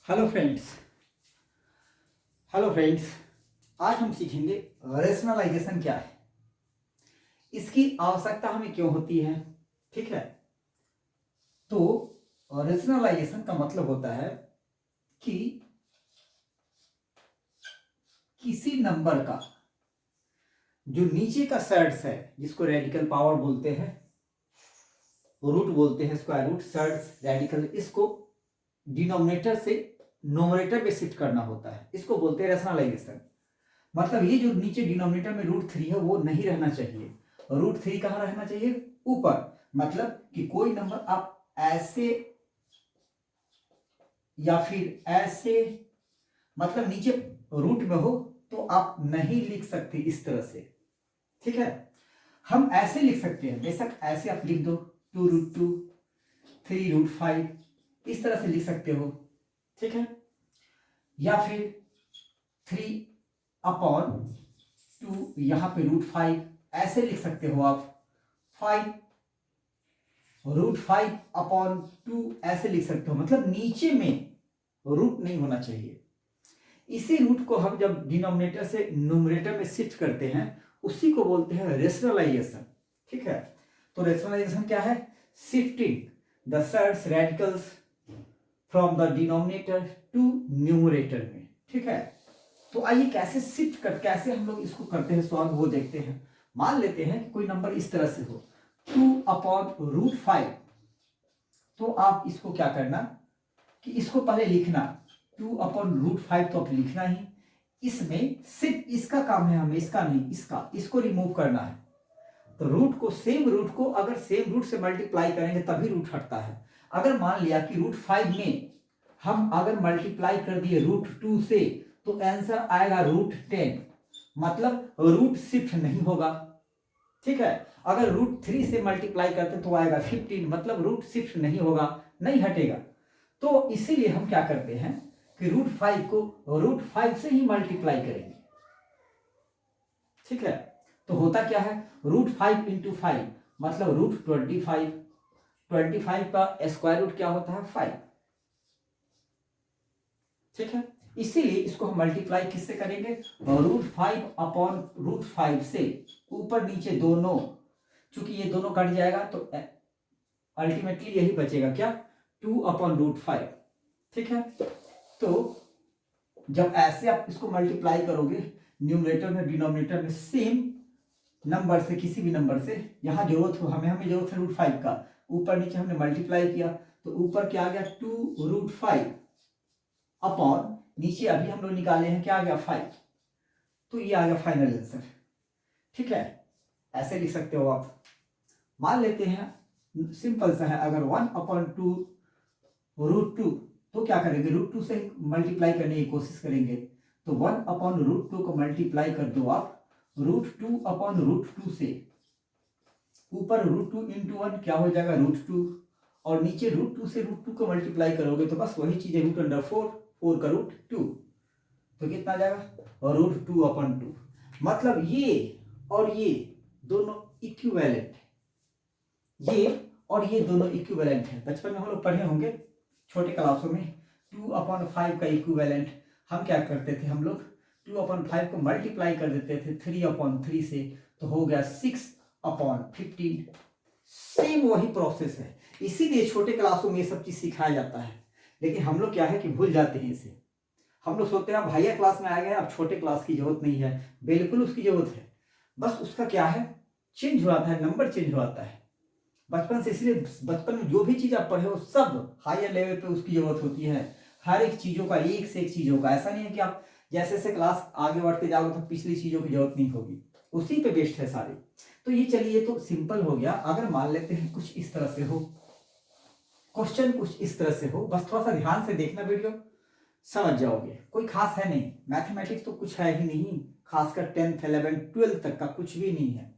Hello friends. Hello friends, आज हम सीखेंगे रेशनलाइजेशन क्या है, इसकी आवश्यकता हमें क्यों होती है। ठीक है, तो रेशनलाइजेशन का मतलब होता है कि किसी नंबर का जो नीचे का सर्ड्स है, जिसको रेडिकल पावर बोलते हैं, रूट बोलते हैं, स्क्वायर रूट, सर्ड्स, रेडिकल, इसको डिनोमिनेटर से नोमिनेटर पे शिफ्ट करना होता है, इसको बोलते हैं रेशनलाइजेशन। मतलब ये जो नीचे डिनोमिनेटर में √3 है वो नहीं रहना चाहिए। √3 कहाँ रहना चाहिए? ऊपर। मतलब कि कोई नंबर आप ऐसे या फिर ऐसे, मतलब नीचे रूट में हो तो आप नहीं लिख सकते इस तरह से। ठीक है, हम ऐसे लिख सकते हैं, बेशक ऐसे आप लिख दो 2√2, 3√5, इस तरह से लिख सकते हो। ठीक है, या फिर 3/2, यहां पे √5 ऐसे लिख सकते हो आप। 5√5/2 ऐसे लिख सकते हो। मतलब नीचे में रूट नहीं होना चाहिए। इसी रूट को हम जब डिनोमिनेटर से न्यूमरेटर में शिफ्ट करते हैं, उसी को बोलते हैं रेशनलाइजेशन। ठीक है, तो रेशनलाइजेशन क्या है? Shifting the surds radicals from the denominator to numerator में। ठीक है, तो आइए कैसे शिफ्ट कर, कैसे हम लोग इसको करते हैं सॉल्व, वो देखते हैं। मान लेते हैं कि कोई नंबर इस तरह से हो 2/√5, तो आप इसको क्या करना कि इसको पहले लिखना 2/√5, तो आप लिखना ही। इसमें सिर्फ इसका काम है, हमें इसका नहीं, इसको रिमूव करना है। तो रूट को, सेम रूट को अगर सेम रूट से मल्टीप्लाई करेंगे तभी रूट हटता है। अगर मान लिया कि √5 में हम अगर मल्टीप्लाई कर दिए √2 से, तो आंसर आएगा √10, मतलब रूट शिफ्ट नहीं होगा। ठीक है, अगर √3 से मल्टीप्लाई करते तो आएगा 15, मतलब रूट शिफ्ट नहीं होगा, नहीं हटेगा। तो इसीलिए हम क्या करते हैं कि √5 को √5 से ही मल्टीप्लाई करेंगे। ठीक है, तो होता क्या है, √5 × 5 मतलब √25, 25 का स्क्वायर रूट क्या होता है? 5। ठीक है, इसीलिए इसको हम मल्टीप्लाई किससे करेंगे? √5/√5 से, ऊपर नीचे दोनों, चूंकि ये दोनों कट जाएगा तो अल्टीमेटली यही बचेगा, क्या? 2/√5। ठीक है, तो जब ऐसे आप इसको मल्टीप्लाई करोगे न्यूमरेटर में डिनोमिनेटर में, सेम नंबर से, किसी भी नंबर से, यहां जरूरत हो, हमें जरूरत है √5 का, ऊपर नीचे हमने मल्टीप्लाई किया तो ऊपर क्या आ गया? 2√5 अपॉन नीचे अभी हम लोग निकाले हैं, क्या आ गया? 5। तो ये आ गया फाइनल आंसर। ठीक है, ऐसे लिख सकते हो आप। मान लेते हैं सिंपल सा है, अगर 1/2 तो क्या करेंगे? √2 से मल्टीप्लाई करने की कोशिश करेंगे, तो 1/√2 को मल्टीप्लाई कर दो आप √2/√2 से, ऊपर √2 × 1 क्या हो जाएगा? √2, और नीचे √2 से √2 को मल्टीप्लाई करोगे तो बस वही चीज है, √4, 4 का √2, तो कितना आ जाएगा? √2/2। मतलब ये और ये दोनों इक्विवेलेंट है, ये और ये दोनों इक्विवेलेंट है। बचपन में हम लोग पढ़े होंगे छोटे क्लासों में, 2/5 का इक्विवेलेंट हम क्या करते थे, हम लोग 2/5 को मल्टीप्लाई कर देते थे 3/3 से, तो हो गया 6/15। सेम वही प्रोसेस है, इसीलिए छोटे क्लासों में ये सब चीज सिखाया जाता है। लेकिन हम लोग क्या है कि भूल जाते हैं इसे। हम लोग सोचते हैं अब हायर क्लास में आ गए, अब छोटे क्लास की जरूरत नहीं है। बिल्कुल उसकी जरूरत है, बस उसका क्या है, चेंज हो जाता है, नंबर चेंज हो जाता है बचपन से। इसलिए बचपन में जो भी चीज आप पढ़े हो सब हायर लेवल पे उसकी जरूरत होती है, हर एक चीजों का, एक से एक चीजों का। ऐसा नहीं है कि आप जैसे जैसे क्लास आगे बढ़ते जाओगे तो पिछली चीजों की जरूरत नहीं होगी, उसी पे बेस्ड है सारे। तो ये चलिए, तो सिंपल हो गया। अगर मान लेते हैं कुछ इस तरह से हो, क्वेश्चन कुछ इस तरह से हो, बस थोड़ा सा ध्यान से देखना वीडियो, समझ जाओगे। कोई खास है नहीं, मैथमेटिक्स तो कुछ है ही नहीं, खासकर 10th 11th 12th तक का कुछ भी नहीं है।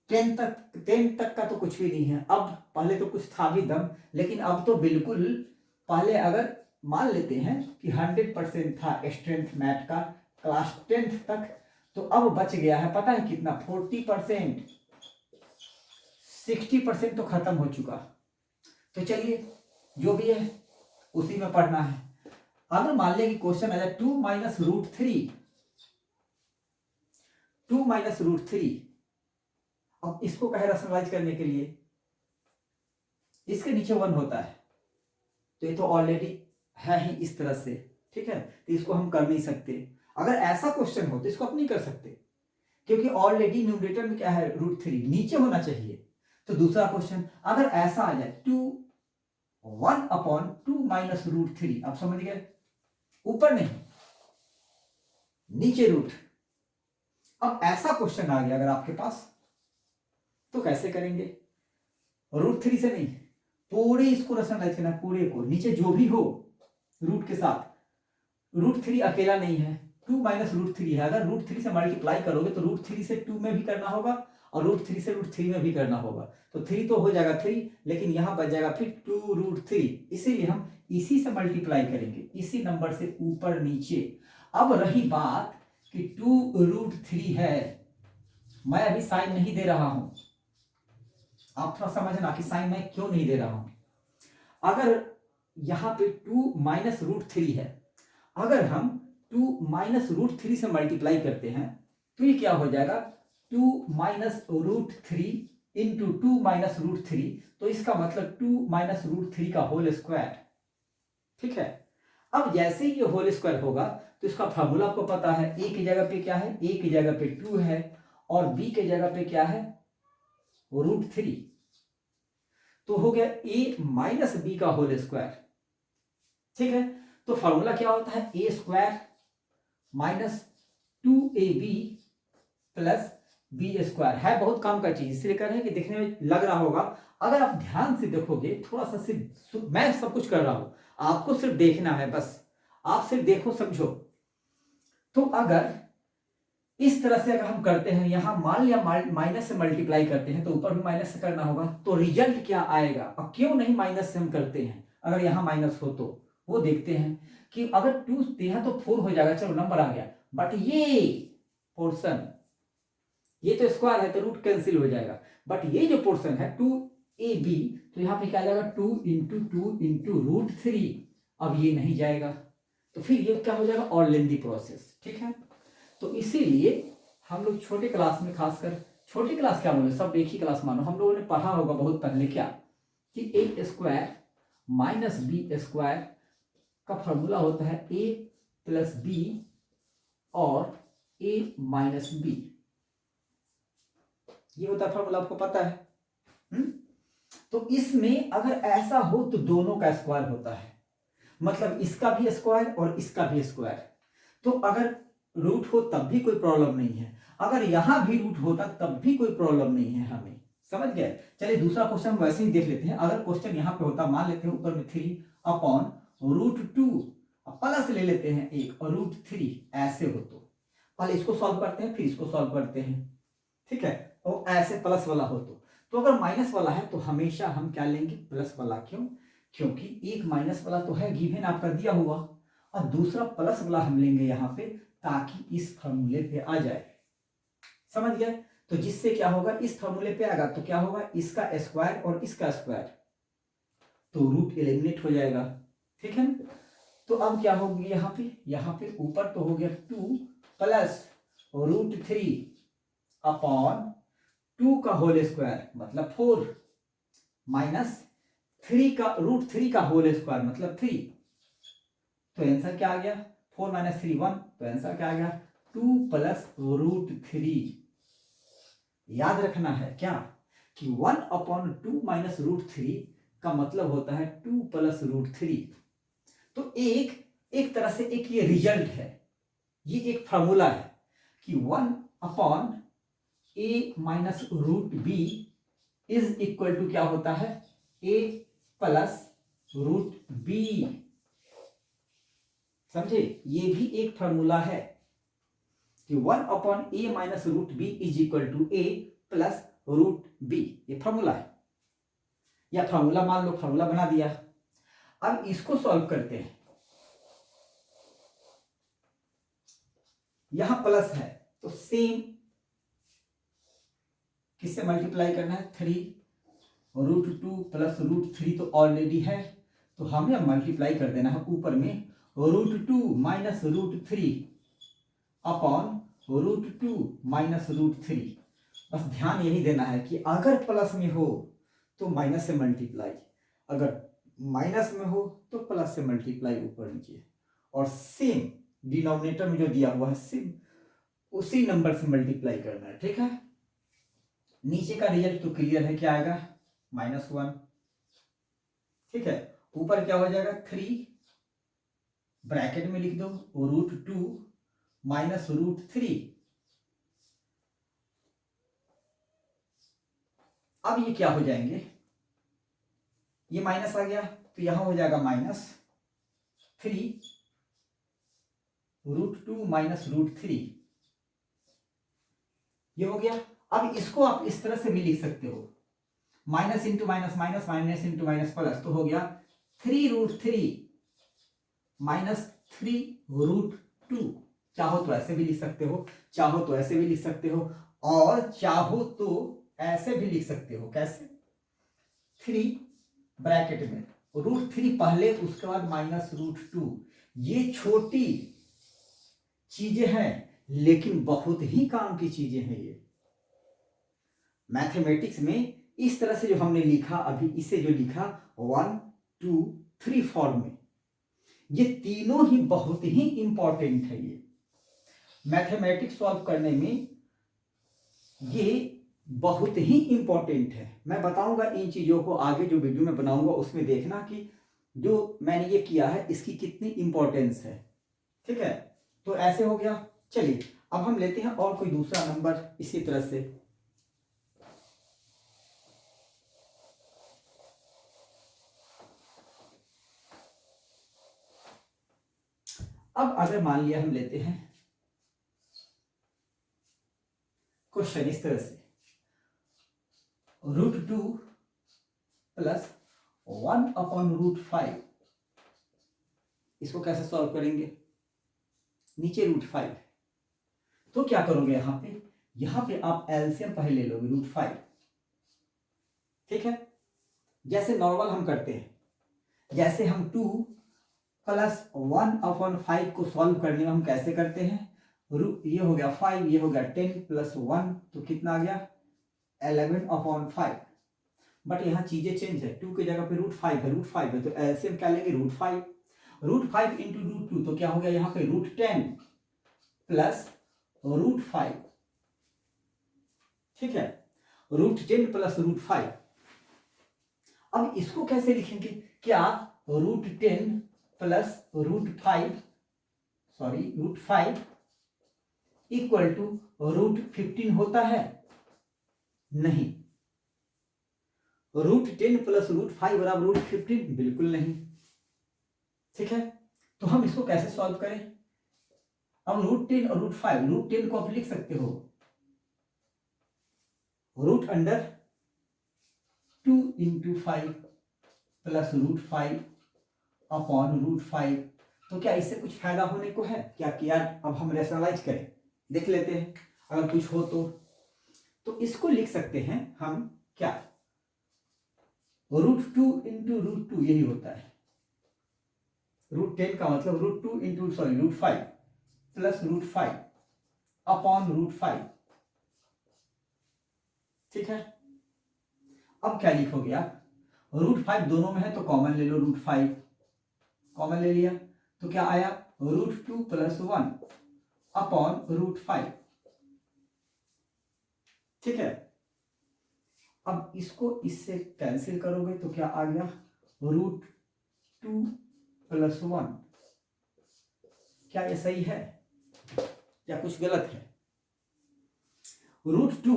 10th तक का तो कुछ भी नहीं है। अब पहले तो कुछ था भी दम, लेकिन अब तो बिल्कुल, पहले अगर मान लेते हैं कि 100% था स्ट्रेंथ मैथ का क्लास 10th तक, तो अब बच गया है पता है कितना? 40%, 60% तो खत्म हो चुका। तो चलिए, जो भी है उसी में पढ़ना है। अगर मान लिया कि क्वेश्चन आ जाए 2 minus root three, 2 minus root three, अब इसको कहे रैशनलाइज करने के लिए, इसके नीचे 1 होता है, तो ये तो ऑलरेडी है ही इस तरह से, ठीक है, तो इसको हम कर नहीं सकते। अगर ऐसा क्वेश्चन हो तो इसको आप नहीं कर सकते, क्योंकि ऑलरेडी न्यूमरेटर में क्या है, रूट थ्री नीचे होना चाहिए। तो दूसरा क्वेश्चन अगर ऐसा आ जाए 1/2 माइनस रूट थ्री, आप समझ गए, ऊपर नहीं नीचे रूट। अब ऐसा क्वेश्चन आ गया अगर आपके पास, तो कैसे करेंगे, रूट थ्री से नहीं, पूरे इसको रैशनलाइज करना, पूरे को, नीचे जो भी हो रूट के साथ, रूट थ्री अकेला नहीं है, 2 माइनस रूट थ्री है, अगर रूट थ्री से मल्टीप्लाई करोगे तो रूट थ्री से 2 में भी करना होगा और रूट थ्री से रूट थ्री में भी करना होगा, तो 3 तो हो जाएगा 3, लेकिन यहां बच जाएगा फिर 2 रूट थ्री, इसीलिए हम इसी से मल्टीप्लाई करेंगे, इसी नंबर से ऊपर नीचे। अब रही बात कि 2 रूट थ्री है, मैं अभी साइन नहीं दे रहा हूं, आप थोड़ा समझना कि साइन मैं क्यों नहीं दे रहा हूं। अगर यहां पे 2 माइनस रूट थ्री है, अगर हम 2 माइनस रूट थ्री से मल्टीप्लाई करते हैं तो ये क्या हो जाएगा, 2 minus root three into 2 minus root three, तो इसका मतलब 2 माइनस रूट थ्री का होल स्क्वायर, ठीक है। अब जैसे ही ये होल स्क्वायर होगा तो इसका फॉर्मूला आपको पता है, ए की जगह पे क्या है, ए की जगह पे 2 है और बी की जगह पे क्या है, रूट थ्री, तो हो गया ए माइनस बी का होल स्क्वायर, ठीक है। तो फॉर्मूला क्या होता है, A square minus 2ab plus B square, है बहुत काम का चीज, इसलिए कर रहे हैं कि देखने में लग रहा होगा, अगर आप ध्यान से देखोगे थोड़ा सा, सिर्फ मैं सब कुछ कर रहा हूं, आपको सिर्फ देखना है, बस आप सिर्फ देखो समझो। तो अगर इस तरह से अगर हम करते हैं, यहां मान लिया माइनस से मल्टीप्लाई करते हैं तो ऊपर भी माइनस से करना होगा, तो रिजल्ट क्या आएगा, और क्यों नहीं माइनस से हम करते हैं, अगर यहां माइनस हो तो वो देखते हैं कि अगर 2 दिया तो 4 हो जाएगा, चलो नंबर आ गया, बट ये पोर्शन, ये तो स्क्वायर है तो रूट कैंसिल हो जाएगा, बट ये जो पोर्शन है 2ab, तो यहां पे क्या आ जाएगा, 2 इंटू रूट थ्री, अब ये नहीं जाएगा, तो फिर ये क्या हो जाएगा, और लेंदी प्रोसेस, ठीक है। तो इसीलिए हम लोग छोटे क्लास में, खासकर छोटी क्लास क्या बोले, सब एक ही क्लास मानो, हम लोगों ने पढ़ा होगा बहुत पहले क्या, कि ए स्क्वायर माइनस बी स्क्वायर का फॉर्मूला होता है ए प्लस बी और ए माइनस बी, ये होता है फॉर्मूला, आपको पता है। तो इसमें अगर ऐसा हो तो दोनों का स्क्वायर होता है, मतलब इसका भी स्क्वायर और इसका भी स्क्वायर, तो अगर रूट हो तब भी कोई प्रॉब्लम नहीं है, अगर यहां भी रूट होता तब भी कोई प्रॉब्लम नहीं है हमें, समझ गए। चलिए दूसरा क्वेश्चन हम वैसे ही देख लेते हैं, अगर क्वेश्चन यहां पे होता, मान लेते हैं ऊपर में 3/√2, प्लस ले लेते हैं 1 और √3, ऐसे हो तो पहले इसको सॉल्व करते हैं फिर इसको सॉल्व करते हैं, ठीक है, और ऐसे प्लस वाला हो तो अगर माइनस वाला है तो हमेशा हम क्या लेंगे, प्लस वाला, क्यों, क्योंकि एक माइनस वाला तो है गिवन आपका दिया हुआ, और दूसरा प्लस वाला हम लेंगे यहां पे, ताकि इस फॉर्मूले पे आ जाए, समझ गए। तो जिससे क्या होगा, इस फॉर्मूले पे आएगा तो क्या होगा, इसका स्क्वायर और इसका स्क्वायर, तो रूट एलिमिनेट हो जाएगा, ठीक है। तो अब क्या होगी, यहाँ पे ऊपर तो हो गया 2 प्लस √3 अपॉन 2 का होल स्क्वायर मतलब 4 माइनस 3 का √3 का होल स्क्वायर मतलब 3, तो आंसर क्या आ गया, 4 माइनस 3 1, तो आंसर क्या आ गया, 2 प्लस √3। याद रखना है क्या, कि 1/2 माइनस √3 का मतलब होता है 2 प्लस √3, तो एक तरह से एक ये रिजल्ट है, ये एक फॉर्मूला है कि 1/a minus √b is equal to क्या होता है, a प्लस √b, समझे, ये भी एक फॉर्मूला है कि 1/a minus √b is equal to a plus √b, ये फॉर्मूला है, या फॉर्मूला मान लो, फॉर्मूला बना दिया। अब इसको सॉल्व करते हैं, यहां प्लस है तो सेम किससे मल्टीप्लाई करना है, 3 √2 प्लस √3 तो ऑलरेडी है, तो हमें मल्टीप्लाई कर देना है ऊपर में √2 माइनस √3 अपॉन √2 माइनस √3। बस ध्यान यही देना है कि अगर प्लस में हो तो माइनस से मल्टीप्लाई, अगर माइनस में हो तो प्लस से मल्टीप्लाई ऊपर नीचे, और सेम डिनोमिनेटर में जो दिया हुआ है सेम उसी नंबर से मल्टीप्लाई करना है। ठीक है, नीचे का रिजल्ट तो क्लियर है, क्या आएगा -1। ठीक है, ऊपर क्या हो जाएगा 3, ब्रैकेट में लिख दो √2 माइनस √3। अब ये क्या हो जाएंगे, ये माइनस आ गया तो यहां हो जाएगा -3 √2 माइनस √3, ये हो गया। अब इसको आप इस तरह से भी लिख सकते हो, minus into minus minus, minus into minus plus, तो हो गया 3√3 माइनस 3√2। चाहो तो ऐसे भी लिख सकते हो, चाहो तो ऐसे भी लिख सकते हो, और चाहो तो ऐसे भी लिख सकते हो। कैसे, 3 ब्रैकेट में √3 पहले, उसके बाद -√2। ये छोटी चीजें हैं लेकिन बहुत ही काम की चीजें हैं। ये मैथमेटिक्स में इस तरह से जो हमने लिखा अभी, इसे जो लिखा 1 2 3 फॉर्म में, ये तीनों ही बहुत ही इंपॉर्टेंट है। ये मैथमेटिक्स सॉल्व करने में ये बहुत ही इंपॉर्टेंट है। मैं बताऊंगा इन चीजों को आगे, जो वीडियो में बनाऊंगा उसमें देखना कि जो मैंने ये किया है इसकी कितनी इंपॉर्टेंस है। ठीक है, तो ऐसे हो गया। चलिए अब हम लेते हैं और कोई दूसरा नंबर इसी तरह से। अब अगर मान लिया हम लेते हैं क्वेश्चन इस तरह से, √2 प्लस 1/√5, इसको कैसे सॉल्व करेंगे, नीचे √5, तो क्या करोगे यहां पे आप एलसीएम पहले ले लोगे √5। ठीक है, जैसे नॉर्मल हम करते हैं, जैसे हम 2 प्लस 1/5 को सॉल्व करने में हम कैसे करते हैं, ये हो गया 5, ये हो गया 10 प्लस 1, तो कितना आ गया 11/5। बट यहाँ चीजें चेंज है, 2 की जगह पे √5 है, √5 है, तो एलसीएम क्या लेंगे √5, √5 इंटू √2, तो क्या हो गया यहाँ पे √10 प्लस √5। ठीक है, √10 प्लस √5। अब इसको कैसे लिखेंगे, क्या √10 प्लस √5, सॉरी √5 इक्वल टू √15 होता है, नहीं। √10 प्लस √5 बराबर √15 बिल्कुल नहीं। ठीक है, तो हम इसको कैसे सॉल्व करें, अब √10 और √5, √10 को आप लिख सकते हो √2 इंटू 5 प्लस √5 अपॉन √5। तो क्या इससे कुछ फायदा होने को है क्या, कि यार अब हम रेशनलाइज करें, देख लेते हैं अगर कुछ हो तो इसको लिख सकते हैं हम क्या, √2 इंटू √2 यही होता है, √10 का मतलब √2 इंटू √5 प्लस √5 अपॉन √5। ठीक है, अब क्या लिखोगे आप, √5 दोनों में है तो कॉमन ले लो, √5 कॉमन ले लिया तो क्या आया √2 प्लस 1 अपॉन √5। ठीक है, अब इसको इससे कैंसिल करोगे तो क्या आ गया √2 प्लस 1। क्या ये सही है या कुछ गलत है, √2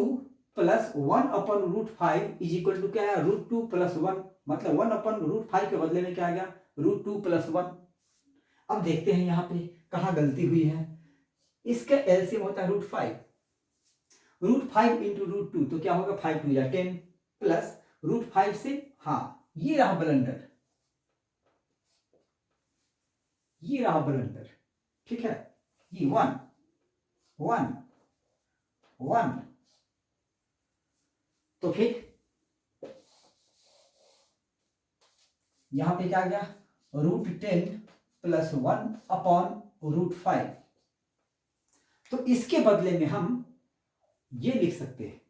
प्लस 1 अपन √5 इज इक्वल टू क्या है, √2 प्लस 1, मतलब 1 अपन √5 के बदले में क्या आ गया √2 प्लस 1। अब देखते हैं यहाँ पे कहाँ गलती हुई है, इसका एलसीएम होता है √5, √5 इंटू √2 तो क्या होगा 5 2 या 10 प्लस √5 से, हाँ ये रहा ब्लंडर, ये रहा ब्लंडर। ठीक है, ये 1 1 1, तो फिर यहां पे क्या आ गया √10 प्लस 1/√5। तो इसके बदले में हम ये लिख सकते हैं,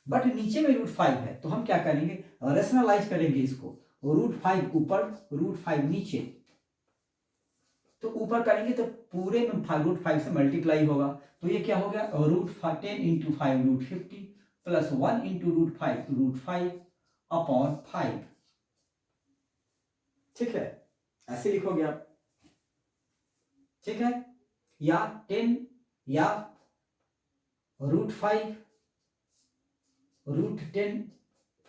बट नीचे में √5 है तो हम क्या करेंगे, रेशनलाइज करेंगे इसको, √5 ऊपर √5 नीचे। तो ऊपर करेंगे तो पूरे में √5 से मल्टीप्लाई होगा, तो ये क्या हो गया, √10 × 5 √50 प्लस 1 × √5 √5/5। ठीक है, ऐसे लिखोगे आप। ठीक है, या 10 या √5 √10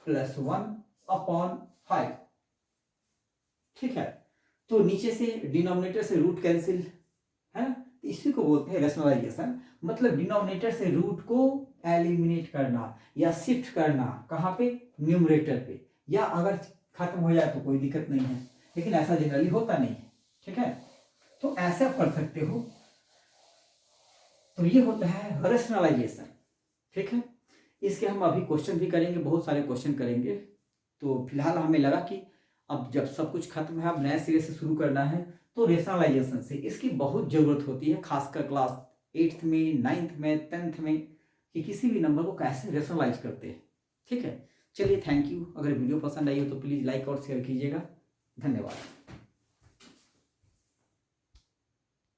प्लस 1/5। ठीक है, तो नीचे से डिनोमिनेटर से रूट कैंसिल है ना, तो इसी को बोलते हैं रेशनलाइजेशन। मतलब डिनोमिनेटर से रूट को एलिमिनेट करना या शिफ्ट करना, कहाँ पे, न्यूमरेटर पे, या अगर खत्म हो जाए तो कोई दिक्कत नहीं है, लेकिन ऐसा जनरली होता नहीं है। ठीक है, तो ऐसे आप कर सकते हो। तो ये होता है रेशनलाइजेशन। ठीक है, इसके हम अभी क्वेश्चन भी करेंगे, बहुत सारे क्वेश्चन करेंगे। तो फिलहाल हमें लगा कि अब जब सब कुछ खत्म है, अब नए सिरे से शुरू करना है, तो रेशनलाइजेशन से इसकी बहुत ज़रूरत होती है, खासकर क्लास 8th में, 9th में, 10th में, कि किसी भी नंबर को कैसे रेशनलाइज करते हैं। ठीक है, चलिए, थैंक यू। अगर वीडियो पसंद आई हो तो प्लीज़ लाइक और शेयर कीजिएगा। धन्यवाद।